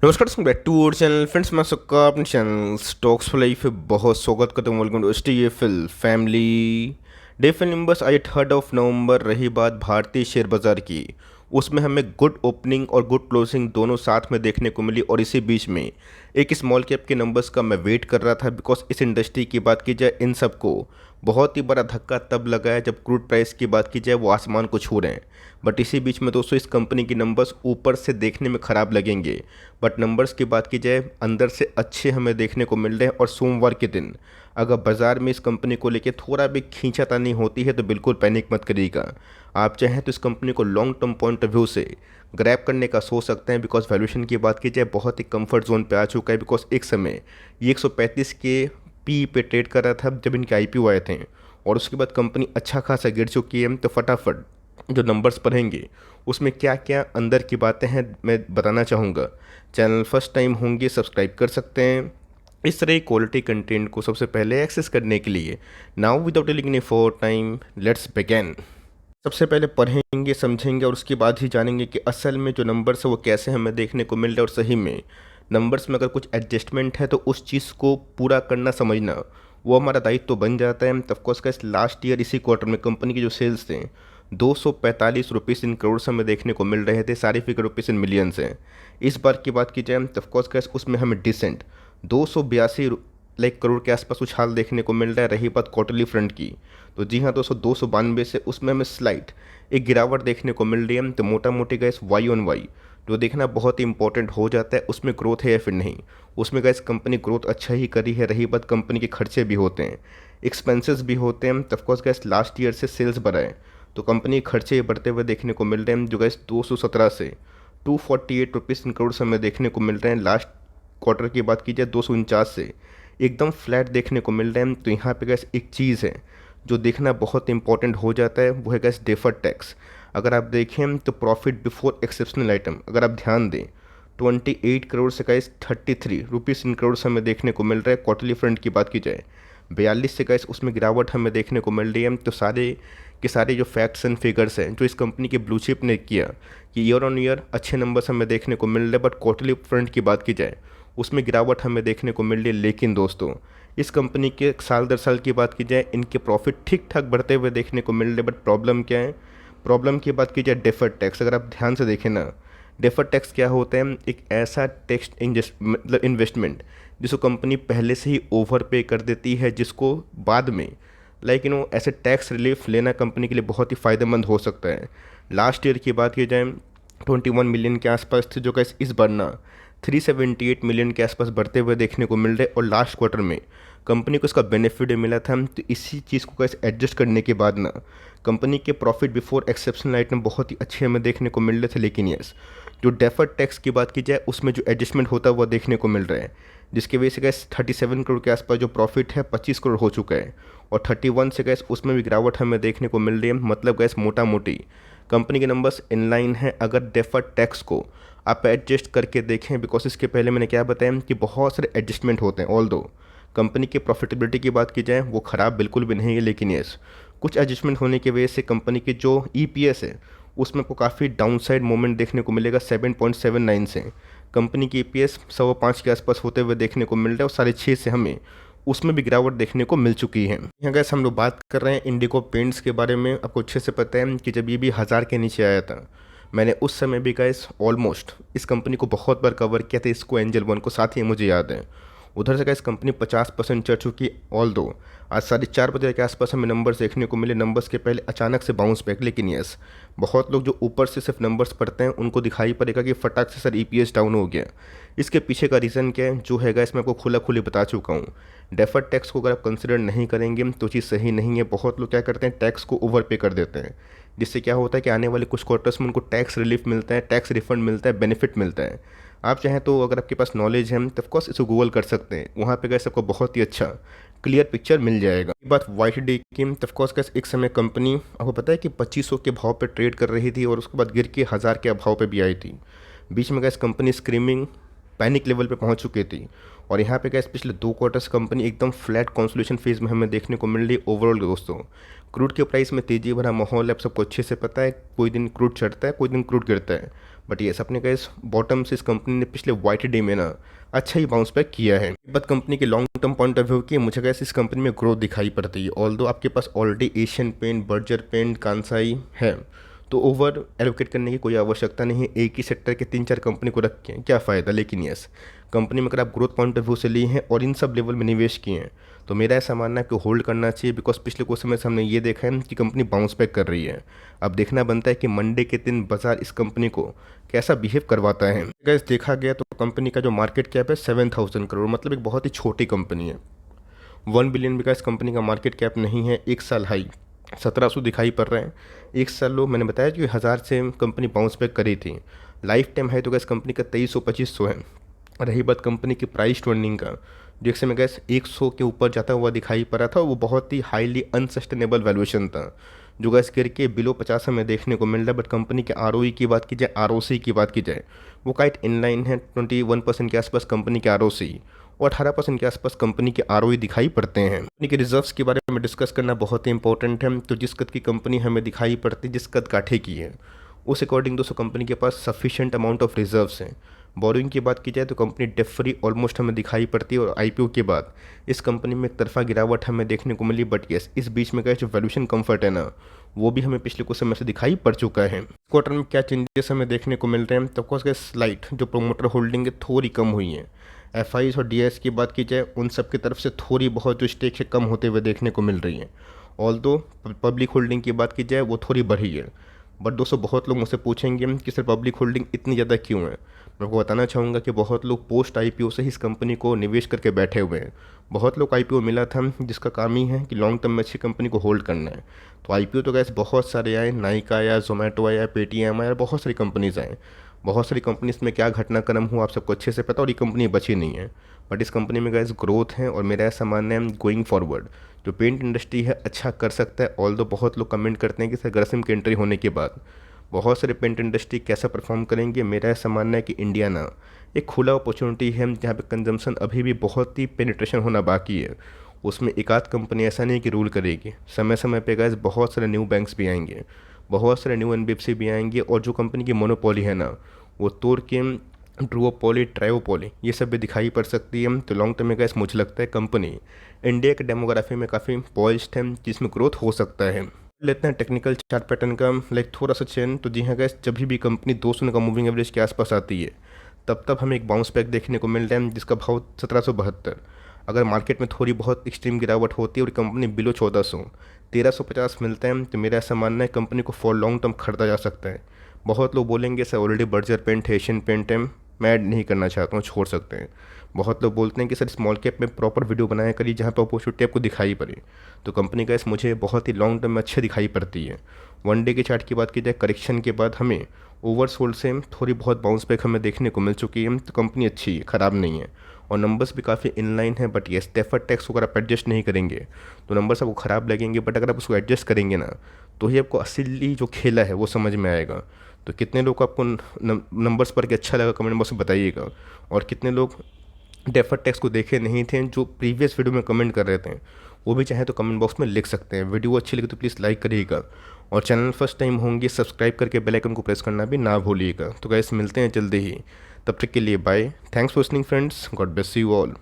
नमस्कार दोस्तों, back to our channel friends. मैं सबका अपने चैनल स्टॉक्स फॉर लाइफ पे बहुत स्वागत करता हूँ। Welcome to STFL family. डे फैल नंबर्स आज 3 नवंबर। रही बात भारतीय शेयर बाजार की, उसमें हमें गुड ओपनिंग और गुड क्लोजिंग दोनों साथ में देखने को मिली। और इसी बीच में एक स्मॉल कैप के नंबर्स का मैं वेट कर रहा था, बिकॉज इस इंडस्ट्री की बात की जाए, इन सबको बहुत ही बड़ा धक्का तब लगा है जब क्रूड प्राइस की बात की जाए वो आसमान को छू रहे हैं। बट इसी बीच में दोस्तों, इस कंपनी की नंबर्स ऊपर से देखने में ख़राब लगेंगे, बट नंबर्स की बात की जाए अंदर से अच्छे हमें देखने को मिल रहे हैं। और सोमवार के दिन अगर बाज़ार में इस कंपनी को लेके थोड़ा भी खींचातानी होती है तो बिल्कुल पैनिक मत करिएगा। आप चाहें तो इस कंपनी को long term point of view से ग्रैब करने का सोच सकते हैं, बिकॉज वैल्यूएशन की बात की जाए बहुत ही कंफर्ट जोन पे आ चुका है। बिकॉज एक समय ये 135 के पी पे ट्रेड कर रहा था जब इनके IPO आए थे, और उसके बाद कंपनी अच्छा खासा गिर चुकी है। तो फटाफट जो नंबर्स पढ़ेंगे उसमें क्या क्या अंदर की बातें हैं मैं बताना चाहूँगा। चैनल फर्स्ट टाइम होंगे सब्सक्राइब कर सकते हैं इस तरह क्वालिटी कंटेंट को सबसे पहले एक्सेस करने के लिए। Now without taking any for time, let's begin. सबसे पहले पढ़ेंगे, समझेंगे और उसके बाद ही जानेंगे कि असल में जो नंबर्स है वो कैसे हमें देखने को मिल रहा है। और सही में नंबर्स में अगर कुछ एडजस्टमेंट है तो उस चीज़ को पूरा करना, समझना वो हमारा दायित्व तो बन जाता है। ऑफकोर्स का लास्ट ईयर इसी क्वार्टर में कंपनी के जो सेल्स थे 245 रुपीज़ इन करोड़ हमें देखने को मिल रहे थे। सारी फिगर रुपीज़ इन मिलियंस हैं। इस बार की बात की जाए तो ऑफकोर्स का उसमें हमें डिसेंट 282 लाख करोड़ के आसपास उछाल देखने को मिल रहा है। रही बात क्वार्टरली फ्रंट की, तो जी हाँ दोस्तों, 292 से उसमें हमें स्लाइट एक गिरावट देखने को मिल रही है। तो मोटा मोटी गैस Y-on-Y जो देखना बहुत ही इंपॉर्टेंट हो जाता है, उसमें ग्रोथ है या फिर नहीं। उसमें गैस कंपनी ग्रोथ अच्छा ही करी है। रही बात कंपनी के खर्चे भी होते हैं, एक्सपेंसेस भी होते हैं। तो ऑफकोर्स गैस लास्ट ईयर से सेल्स बढ़ा है तो कंपनी के खर्चे बढ़ते हुए देखने को मिल रहे हैं। जो गैस 217 से 248 रुपीज़ इन करोड़ हमें देखने को मिल रहे हैं। लास्ट क्वार्टर की बात की जाए 249 से एकदम फ्लैट देखने को मिल रहे हैं। तो यहाँ पे गैस एक चीज़ है जो देखना बहुत इंपॉर्टेंट हो जाता है, वो है गैस डेफर्ड टैक्स। अगर आप देखें तो प्रॉफिट बिफोर एक्सेप्शनल आइटम अगर आप ध्यान दें 28 करोड़ से गैस 33 रुपीज़ इन करोड़ हमें देखने को मिल रहा है। क्वार्टरली फ्रंट की बात की जाए 42 से गैस उसमें गिरावट हमें देखने को मिल रही है। तो सारे के सारे जो फैक्ट्स एंड फिगर्स हैं जो इस कंपनी के ब्लू चिप ने किया कि ईयर ऑन ईयर अच्छे नंबर्स हमें देखने को मिल रहे हैं। बट क्वार्टरली फ्रंट की बात की जाए उसमें गिरावट हमें देखने को मिल रही है। लेकिन दोस्तों, इस कंपनी के साल दर साल की बात की जाए इनके प्रॉफिट ठीक ठाक बढ़ते हुए देखने को मिल रहे। बट प्रॉब्लम क्या है? प्रॉब्लम की बात की जाए डेफर्ड टैक्स। अगर आप ध्यान से देखें ना, डेफर्ड टैक्स क्या होता है? एक ऐसा टैक्स मतलब इन्वेस्टमेंट जिसको कंपनी पहले से ही ओवर पे कर देती है, जिसको बाद में ऐसे टैक्स रिलीफ लेना कंपनी के लिए बहुत ही फ़ायदेमंद हो सकता है। लास्ट ईयर की बात की जाए 21 मिलियन के आसपास थे, जो कैसे इस बार ना 378 मिलियन के आसपास बढ़ते हुए देखने को मिल रहे। और लास्ट क्वार्टर में कंपनी को इसका बेनिफिट मिला था। तो इसी चीज़ को कैसे एडजस्ट करने के बाद ना कंपनी के प्रॉफिट बिफोर एक्सेप्शनल आइटम बहुत ही अच्छे हमें देखने को मिल रहे थे। लेकिन यस, जो डेफर्ड टैक्स की बात की जाए उसमें जो एडजस्टमेंट होता है वो देखने को मिल रहा है, जिसकी वजह से गैस 37 करोड़ के आसपास जो प्रॉफिट है 25 करोड़ हो चुका है। और 31 से गैस उसमें भी गिरावट हमें देखने को मिल रही है। मतलब गैस मोटा मोटी कंपनी के नंबर्स इनलाइन है अगर डेफर्ड टैक्स को आप एडजस्ट करके देखें। बिकॉज इसके पहले मैंने क्या बताया कि बहुत सारे एडजस्टमेंट होते हैं। ऑल दो कंपनी की प्रॉफिटेबिलिटी की बात की जाए वो ख़राब बिल्कुल भी नहीं है, लेकिन यस, कुछ एडजस्टमेंट होने की वजह से कंपनी की जो EPS है उसमें आपको काफ़ी डाउनसाइड मोमेंट देखने को मिलेगा। 7.79 से कंपनी की EPS 5.25 के आसपास होते हुए देखने को मिल रहा है। और 6.5 से हमें उसमें भी गिरावट देखने को मिल चुकी है। यहाँ गैस हम लोग बात कर रहे हैं इंडिगो पेंट्स के बारे में। आपको अच्छे से पता है कि जब ये भी 1000 के नीचे आया था, मैंने उस समय भी गैस ऑलमोस्ट इस कंपनी को बहुत बार कवर किया था, इसको एंजल वन को, साथ ही मुझे याद है। उधर से गैस कंपनी 50% चढ़ चुकी। ऑल दो आज 4:30 के आसपास हमें नंबर्स देखने को मिले। नंबर्स के पहले अचानक से बाउंस बैक। लेकिन यस, बहुत लोग जो ऊपर से सिर्फ नंबर्स पढ़ते हैं उनको दिखाई पड़ेगा कि फटाक से सर EPS डाउन हो गया। इसके पीछे का रीज़न क्या है जो है गैस मैं आपको खुला खुली बता चुका हूँ। डेफर्ड टैक्स को अगर आप कंसिडर नहीं करेंगे तो चीज़ सही नहीं है। बहुत लोग क्या करते हैं, टैक्स को ओवर पे कर देते हैं, जिससे क्या होता है कि आने वाले कुछ क्वार्टर्स में उनको टैक्स रिलीफ मिलता है, टैक्स रिफंड मिलता है, बेनिफिट मिलता है। आप चाहें तो अगर आपके पास नॉलेज है तो ऑफकोर्स इसको गूगल कर सकते हैं, वहाँ पे गैस आपको बहुत ही अच्छा क्लियर पिक्चर मिल जाएगा। बात YTD की, तो ऑफकोर्स गैस एक समय कंपनी आपको पता है कि 2500 के भाव पे ट्रेड कर रही थी और उसके बाद गिर के 1000 के भाव पे भी आई थी। बीच में gas company screaming panic level पे पहुंच चुकी थी। और यहाँ पे गैस पिछले 2 क्वार्टर्स कंपनी एकदम फ्लैट कॉन्सोलिडेशन फेज में हमें देखने को मिल रही है। ओवरऑल दोस्तों, क्रूड के प्राइस में तेज़ी भरा माहौल है, आप सबको अच्छे से पता है। कोई दिन क्रूड चढ़ता है, कोई दिन क्रूड गिरता है। बट येस अपने गैस बॉटम से इस कंपनी ने पिछले वाइट डे में ना अच्छा ही बाउंस बैक किया है। बट कंपनी के long term point of view की मुझे गैस इस कंपनी में ग्रोथ दिखाई पड़ती है। ऑल्दो आपके पास already Asian paint, Berger paint, Kansai है, तो ओवर एलोकेट करने की कोई आवश्यकता नहीं है। एक ही सेक्टर के 3-4 कंपनी को रख के क्या फ़ायदा। लेकिन यस कंपनी में अगर आप ग्रोथ पॉइंट ऑफ व्यू से लिए हैं और इन सब लेवल में निवेश किए हैं तो मेरा ऐसा मानना है कि होल्ड करना चाहिए। बिकॉज पिछले कुछ समय से हमने ये देखा है कि कंपनी बाउंस बैक कर रही है। अब देखना बनता है कि मंडे के दिन बाजार इस कंपनी को कैसा बिहेव करवाता है। गैस देखा गया तो कंपनी का जो मार्केट कैप है 7,000 करोड़, मतलब एक बहुत ही छोटी कंपनी है। 1 बिलियन भी का इस कंपनी का मार्केट कैप नहीं है। एक साल हाई 1700 दिखाई पड़ रहे हैं। एक साल लो मैंने बताया कि 1000 से कंपनी बाउंस बैक करी थी। लाइफ टाइम है तो गैस कंपनी का 2300-2500 है। रही बात कंपनी की प्राइस टू अर्निंग का, जो एक समय गैस 100 के ऊपर जाता हुआ दिखाई पड़ा था, वो बहुत ही हाईली अनसस्टेनेबल वैल्यूएशन था जो गैस करके बिलो 50 हमें देखने को मिल रहा है। बट कंपनी के आरओई की बात की जाए, आरओसी की बात की जाए, वो काइट इनलाइन है। 21% के आसपास कंपनी के आरओसी और 18% के आसपास कंपनी के आरओई दिखाई पड़ते हैं। कंपनी के रिजर्व्स के बारे में डिस्कस करना बहुत ही इंपॉर्टेंट है। तो जिस कद की कंपनी हमें दिखाई पड़ती है, जिस कद काठे की है, उस अकॉर्डिंग दोस्तों कंपनी के पास सफिशिएंट अमाउंट ऑफ रिजर्व्स हैं। बोरिंग की बात की जाए तो कंपनी डेट फ्री ऑलमोस्ट हमें दिखाई पड़ती है और आईपीओ के बाद इस कंपनी में एक तरफा गिरावट हमें देखने को मिली। बट यस इस बीच में का जो वैल्यूएशन कंफर्ट है ना, वो भी हमें पिछले कुछ समय से दिखाई पड़ चुका है। क्वार्टर में क्या चेंजेस हमें देखने को मिल रहे हैं, तो ऑफकोर्स स्लाइट जो प्रोमोटर होल्डिंग है थोड़ी कम हुई है। एफआईज और डीएस की बात की जाए, उन सब की तरफ से थोड़ी बहुत जो स्टेक है कम होते हुए देखने को मिल रही है। ऑल्दो पब्लिक होल्डिंग की बात की जाए वो थोड़ी बढ़ी है। बट दोस्तों बहुत लोग मुझसे पूछेंगे कि सर पब्लिक होल्डिंग इतनी ज़्यादा क्यों है। मैं आपको बताना चाहूँगा कि बहुत लोग पोस्ट आईपीओ से ही इस कंपनी को निवेश करके बैठे हुए हैं। बहुत लोग आईपीओ मिला था जिसका काम ही है कि लॉन्ग टर्म में अच्छी कंपनी को होल्ड करना है। तो आईपीओ तो गैस बहुत सारे आए, नाइका आया, जोमेटो आया, पेटीएम आया, बहुत सारी कंपनीज आए। बहुत सारी कंपनीज में क्या घटनाक्रम हुआ आप सबको अच्छे से पता, और ये कंपनी बची नहीं है। बट इस कंपनी में गैस ग्रोथ है और मेरा ऐसा मानना है गोइंग फॉरवर्ड जो पेंट इंडस्ट्री है अच्छा कर सकता है। ऑल्दो बहुत लोग कमेंट करते हैं कि सर ग्रसिम की एंट्री होने के बाद बहुत सारे पेंट इंडस्ट्री कैसा परफॉर्म करेंगे। मेरा ऐसा मानना है कि इंडिया ना एक खुला अपॉर्चुनिटी है जहाँ पे कंजम्पशन अभी भी बहुत ही पेनिट्रेशन होना बाकी है। उसमें एक आध कंपनी ऐसा नहीं कि रूल करेगी। समय समय पे गैस बहुत सारे न्यू बैंक्स भी आएंगे, बहुत सारे न्यू एनबीएफसी भी आएंगे, और जो कंपनी की मोनोपोली है ना वो तोड़ के ड्रुओपोली, ट्रायोपोली ये सब भी दिखाई पड़ सकती है। तो लॉन्ग टर्म में गैस मुझे लगता है कंपनी इंडिया के डेमोग्राफी में काफ़ी पॉइज्ड है जिसमें ग्रोथ हो सकता है। लेते हैं टेक्निकल चार्ट पैटर्न का लाइक थोड़ा सा चेन। तो जी हाँ गैस जब भी कंपनी 200 का मूविंग एवरेज के आसपास आती है तब हमें एक बाउंस बैक देखने को मिल रहा है जिसका भाव 1772। अगर मार्केट में थोड़ी बहुत एक्सट्रीम गिरावट होती है और कंपनी बिलो 1400, 1350 मिलता है तो मेरा ऐसा मानना है कंपनी को फॉर लॉन्ग टर्म खरीदा जा सकता है। बहुत लोग बोलेंगे सर ऑलरेडी बर्जर पेंट है, एशियन पेंट है, मैं ऐड नहीं करना चाहता हूँ, छोड़ सकते हैं। बहुत लोग बोलते हैं कि सर स्मॉल कैप में प्रॉपर वीडियो बनाया करिए जहाँ पर अपॉर्चुनिटी आपको दिखाई पड़े। तो कंपनी का मुझे बहुत ही लॉन्ग टर्म में अच्छी दिखाई पड़ती है। वन डे के चार्ट की बात की जाए, करेक्शन के बाद हमें ओवरसोल्ड से थोड़ी बहुत बाउंस बैक हमें देखने को मिल चुकी है। तो कंपनी अच्छी है, ख़राब नहीं है, और नंबर्स भी काफ़ी इनलाइन है। बट ये डेफर्ड टैक्स अगर आप एडजस्ट नहीं करेंगे तो नंबर्स आपको ख़राब लगेंगे। बट अगर आप उसको एडजस्ट करेंगे ना तो ही आपको असली जो खेला है वो समझ में आएगा। तो कितने लोग आपको नंबर्स पढ़ के अच्छा लगा कमेंट बॉक्स में बताइएगा, और कितने लोग डेफर्ड टैक्स को देखे नहीं थे जो प्रीवियस वीडियो में कमेंट कर रहे थे, वो भी चाहे तो कमेंट बॉक्स में लिख सकते हैं। वीडियो अच्छी लगी तो प्लीज़ लाइक करिएगा, और चैनल फर्स्ट टाइम होंगे सब्सक्राइब करके बेल आइकन को प्रेस करना भी ना भूलिएगा। तो गाइस मिलते हैं जल्दी ही, तब तक के लिए bye. Thanks for listening friends, God bless you all.